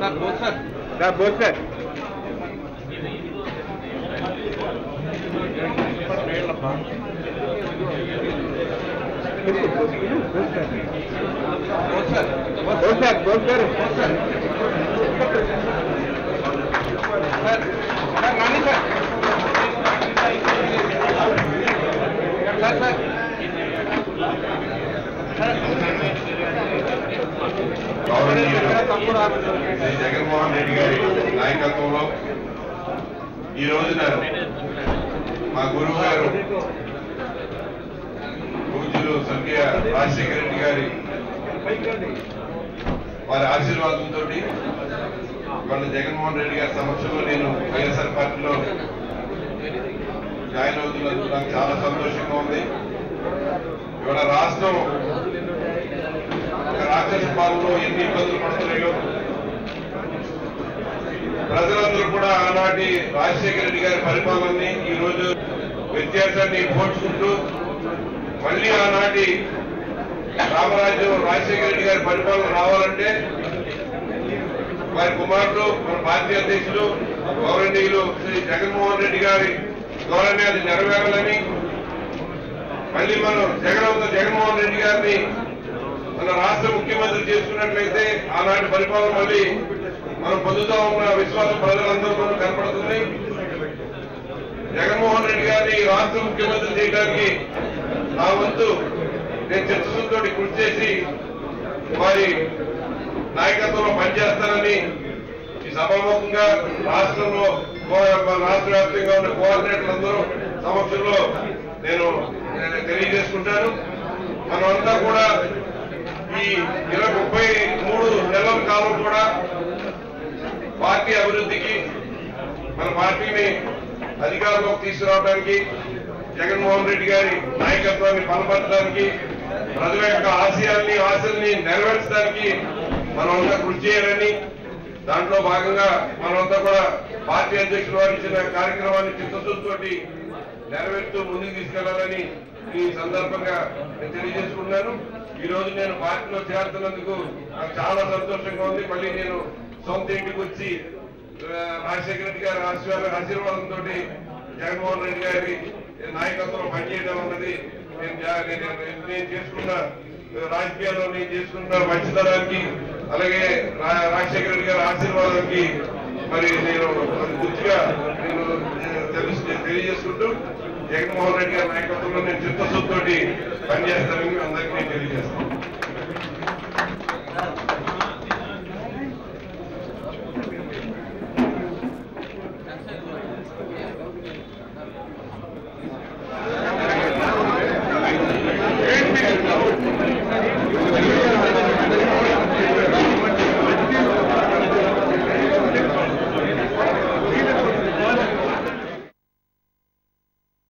Sir both sir Jaganmohan Reddy గారి నాయకత్వంలో ఈ రోజున మా గురువు గారు పూజ్యులు స్వర్గీయ రాజశేఖర రెడ్డి గారి వారి ఆశీర్వాదంతో వాళ్ళ జగన్మోహన్ రెడ్డి గారి సమక్షంలో నేను వైఎస్ఆర్ పార్టీలో జాయిన్ అవుతున్నందుకు నాకు చాలా సంతోషంగా ఉంది. ఇవాళ రాష్ట్రం ఒక రాక్షస పాలనలో ఎన్ని ఇబ్బందులు పడుతున్నాయో ప్రజలందరూ కూడా ఆనాటి రాజశేఖర రెడ్డి గారి పరిపాలనని ఈ రోజు వ్యత్యాసాన్ని పోల్చుకుంటూ మళ్ళీ ఆనాటి రామరాజ్యం రాజశేఖర రెడ్డి గారి పరిపాలన రావాలంటే వారి కుమారుడు మన పార్టీ అధ్యక్షులు గౌరవనీయులు శ్రీ జగన్మోహన్ రెడ్డి గారి ద్వారానే అది నెరవేరాలని మళ్ళీ మనం జగన్మోహన్ రెడ్డి గారిని మన రాష్ట్ర ముఖ్యమంత్రి చేసుకున్నట్లయితే ఆనాటి పరిపాలన మళ్ళీ మనం పొందుతా ఉన్న విశ్వాసం ప్రజలందరూ కనపడుతుంది. జగన్మోహన్ రెడ్డి గారిని రాష్ట్ర ముఖ్యమంత్రి చేయడానికి నా వంతు నేను చిత్తశుద్ధితో కృషి చేసి వారి నాయకత్వంలో పనిచేస్తానని ఈ సభాముఖంగా రాష్ట్రంలో రాష్ట్ర వ్యాప్తంగా ఉన్న కోఆర్డినేటర్లందరూ సమక్షంలో నేను తెలియజేసుకుంటాను. మనమంతా కూడా ఈ 33 నెలల కాలం కూడా పార్టీ అభివృద్ధికి మన పార్టీని అధికారంలోకి తీసుకురావడానికి జగన్మోహన్ రెడ్డి గారి నాయకత్వాన్ని బలపరచడానికి ప్రజల యొక్క ఆశల్ని నెరవేర్చడానికి మనమంతా కృషి చేయాలని దాంట్లో భాగంగా మనమంతా కూడా పార్టీ అధ్యక్షులు వారు ఇచ్చిన కార్యక్రమాన్ని చిత్తశుద్ధితో నెరవేరుతూ ముందుకు తీసుకెళ్లాలని ఈ సందర్భంగా నేను తెలియజేసుకున్నాను. ఈ రోజు నేను పార్టీలో చేరుతున్నందుకు నాకు చాలా సంతోషంగా ఉంది. మళ్ళీ నేను సొంత ఇంటికి వచ్చి రాజశేఖర రెడ్డి గారి ఆశీర్వాదంతో జగన్మోహన్ రెడ్డి గారి నాయకత్వంలో పనిచేయడం అన్నది నేను చేసుకున్న రాజకీయాల్లో నేను చేసుకున్న మంచితనానికి అలాగే రాజశేఖర రెడ్డి గారి ఆశీర్వాదానికి మరి నేను గుర్తుగా నేను తెలియజేసుకుంటూ జగన్మోహన్ రెడ్డి గారి నాయకత్వంలో నేను చిత్తశుద్ధితో పనిచేస్తానని అందరికీ నేను తెలియజేస్తాను.